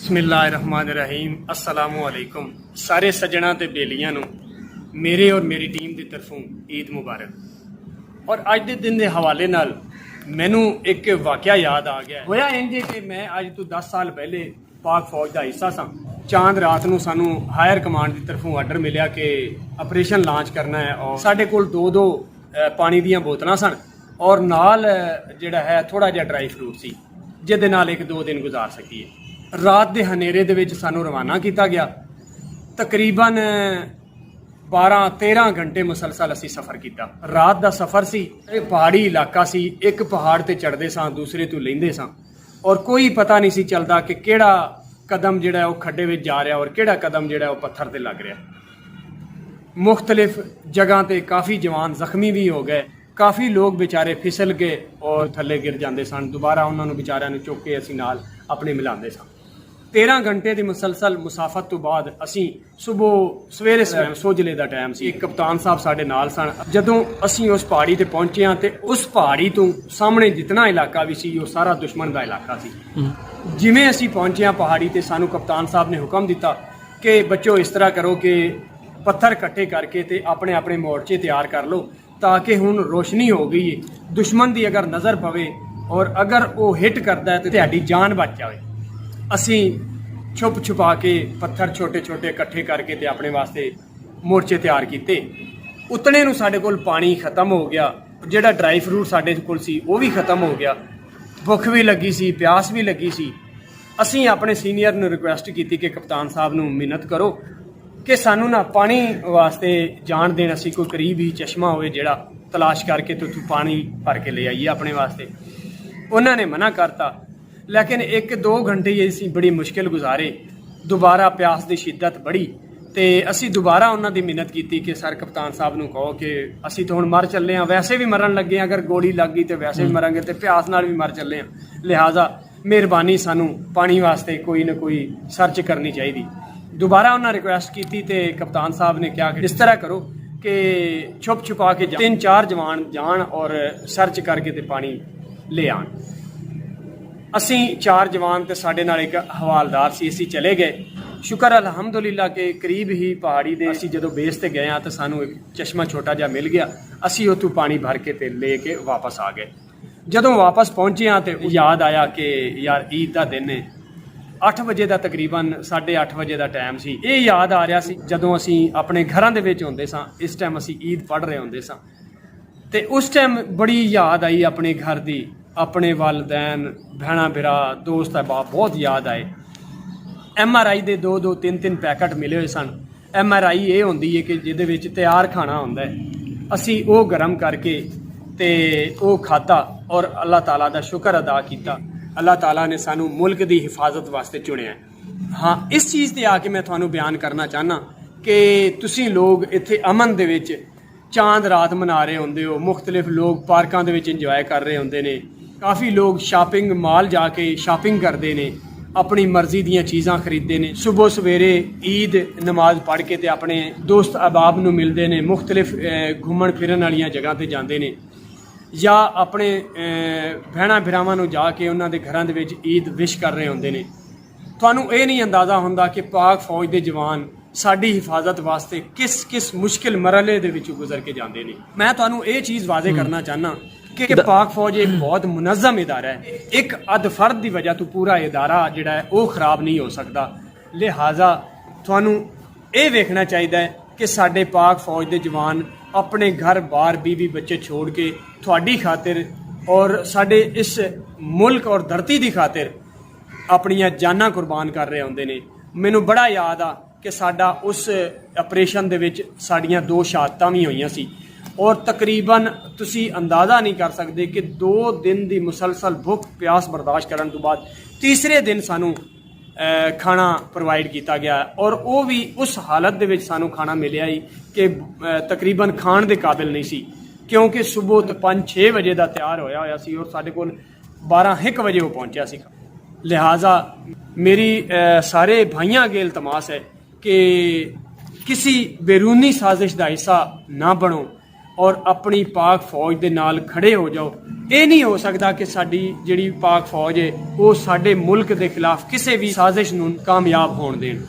बिस्मिल्लाहिर्रहमानिर्रहीम अस्सलामुअलैकुम सारे सज्जणा ते बेलियां नूं मेरे और मेरी टीम की तरफों ईद मुबारक। और अज के दिन के हवाले नाल मैनू एक वाकया याद आ गया। होया इंज कि मैं अज तो 10 साल पहले पाक फौज का हिस्सा सा। चांद रात नूं सानू हायर कमांड की तरफों आर्डर मिलिया कि ऑपरेशन लॉन्च करना है और साडे कोल दो पानी दीयां बोतलां सन और नाल जिहड़ा है थोड़ा जिहा ड्राई फ्रूट सी जिहदे नाल एक दो दिन गुजार सकीए। रात के हनेरे दे विच सानू रवाना किया गया। तकरीबन 12-13 घंटे मुसलसल असी सफ़र किया। रात का सफ़र सी, पहाड़ी इलाका सी, एक पहाड़ ते चढ़ते सां दूसरे तो लेंदे सां और कोई पता नहीं सी चलता कि किहड़ा कदम जिहड़ा वो खड्डे विच जा रहा और किहड़ा कदम जिहड़ा वो पत्थर ते लग रहा। मुख्तलिफ जगह ते काफ़ी जवान जख्मी भी हो गए, काफ़ी लोग बेचारे फिसल गए और थले गिर जाते सन। दोबारा उन्होंने बेचारिਆਂ ਨੂੰ चुक के असीं नाल अपने मिलाते सन। 13 घंटे की मुसलसल मुसाफत तो बाद असी सुबह सवेरे सोजले का टाइम सी। एक कप्तान साहब साडे नाल सन। जदों असी उस पहाड़ी ते पहुंचे हाँ तो उस पहाड़ी तो सामने जितना इलाका भी सी वो सारा दुश्मन का इलाका सी। जिवें असी पहुंचे हाँ पहाड़ी ते सानू कप्तान साहब ने हुक्म दिता कि बच्चों इस तरह करो कि पत्थर इकट्ठे करके ते अपने अपने मोर्चे तैयार कर लो ताकि हुण रोशनी हो गई है, दुश्मन की अगर नज़र पवे और अगर वो हिट करता है तो तुहाडी जान बच जाए। असी छुप छुपा के पत्थर छोटे छोटे इकट्ठे करके ते अपने वास्ते मोर्चे तैयार किए। उतने नूं साडे कोल पानी खत्म हो गया, जिहड़ा ड्राई फ्रूट साडे कोल सी वो भी खत्म हो गया, भुख भी लगी सी, प्यास भी लगी सी। असी अपने सीनियर नूं रिक्वेस्ट की कि कप्तान साहब नूं मिन्नत करो कि सानू ना पानी वास्ते जान देन, असी कोई करीब ही चश्मा होए जिहड़ा तलाश करके तो पानी भर के ले आइए अपने वास्ते। उन्होंने मना करता, लेकिन 1-2 घंटे ही असी बड़ी मुश्किल गुजारे। दोबारा प्यास की शिद्दत बढ़ी तो असी दोबारा उन्होंने मिन्नत की कि सर कप्तान साहब नूं कहो कि असी तो हुण मर चले हैं, वैसे भी मरन लगे हैं, अगर गोली लग गई तो वैसे भी मरांगे तो प्यास नाल भी मर चले हैं, लिहाजा मेहरबानी सानू पानी वास्ते कोई ना कोई सर्च करनी चाहिए। दोबारा उन्होंने रिक्वेस्ट की तो कप्तान साहब ने कहा कि इस तरह करो कि छुप छुपा के 3-4 जवान जान और सर्च करके तो पानी ले आन। असी 4 जवान ते साडे नाल एक हवालदार सी, असी चले गए। शुक्र अलहमदुलिल्लाह के करीब ही पहाड़ी दे असी जदों बेस ते गए तो सानू एक चश्मा छोटा जिहा मिल गया। असी उत्थों पानी भर के ते लेके वापस आ गए। जदों वापस पहुंचे हाँ तो याद आया कि यार ईद का दिन है। 8 बजे का तकरीबन 8:30 बजे का टाइम सी। ये याद आ रहा सी जदों असी अपने घरां दे विच हुंदे सां, इस टाइम असी ईद पढ़ रहे हुंदे सां ते उस टाइम बड़ी याद आई अपने घर दी, अपने वालदैन, भैणा भरा, दोस्त अहबाब बहुत याद आए। MRI दे 2-3 पैकेट मिले हुए सन। MRI ये होंदी है कि जिहदे विच तैयार खाना होंदा है। असी वो गर्म करके ते वो खाता और अल्लाह ताला दा शुक्र अदा किया। अल्लाह ताला ने सानू मुल्क की हिफाजत वास्ते चुनिया। हाँ, इस चीज़ ते आके मैं तुहानू बयान करना चाहना कि तुसीं लोग इत्थे अमन दे विच चांद रात मना रहे होंदे हो, मुख्तलिफ लोग पार्कां दे विच इंजॉय कर रहे होंदे ने, काफ़ी लोग शॉपिंग मॉल जाके शॉपिंग करते हैं, अपनी मर्जी दियाँ चीज़ां खरीदते हैं। सुबह सवेरे ईद नमाज पढ़ के ते अपने दोस्त अहबाब नूं मिलते हैं, मुख्तलिफ घूमन फिरन वाली जगह ते जाते हैं या अपने भैणा भरावां नूं जाके उन्हां दे घरां दे विच ईद विश कर रहे होंदे ने। तुहानूं ये नहीं अंदाज़ा हुंदा कि पाक फौज दे जवान साडी हिफाजत वास्ते किस किस मुश्किल मरहले दे विचों गुजर के जाते हैं। मैं तुहानूं ये चीज़ वाज़े करना चाहना कि पाक फौज एक बहुत मुनज़्ज़म इदारा है। एक अध फर्द की वजह तो पूरा इदारा जिहड़ा है वो खराब नहीं हो सकता। लिहाजा तुहानूं ये वेखना चाहिए कि साडे पाक फौज के जवान अपने घर बार बीवी बच्चे छोड़ के तुहाडी खातिर और साडे इस मुल्क और धरती की खातिर अपनियां जानां कुर्बान कर रहे होंदे ने। मैनूं बड़ा याद आ कि साडा उस ऑपरेशन दे विच साडियां 2 शहादतां भी होईयां सी और तकरीबन तुसी अंदाज़ा नहीं कर सकते कि 2 दिन की मुसलसल भुख प्यास बर्दाश्त करने तो बाद तीसरे दिन सानू खाना प्रोवाइड किया गया और वो भी उस हालत दे विच सानू खाना मिलिया ही कि तकरीबन खाण दे काबिल नहीं सी, क्योंकि सुबह तो 5-6 बजे का तैयार होया सी और साडे कोल 12-1 बजे वो पहुंचा सी। लिहाजा मेरी सारे भाइयों अगे इल्तमास है कि किसी बैरूनी साजिश का हिस्सा ना बनो। ਔਰ ਆਪਣੀ ਪਾਕ ਫੌਜ ਦੇ ਨਾਲ ਖੜੇ ਹੋ ਜਾਓ। ਇਹ ਨਹੀਂ ਹੋ ਸਕਦਾ ਕਿ ਸਾਡੀ ਜਿਹੜੀ ਪਾਕ ਫੌਜ ਹੈ ਉਹ ਸਾਡੇ ਮੁਲਕ ਦੇ ਖਿਲਾਫ ਕਿਸੇ ਵੀ ਸਾਜ਼ਿਸ਼ ਨੂੰ ਕਾਮਯਾਬ ਹੋਣ ਦੇਣ।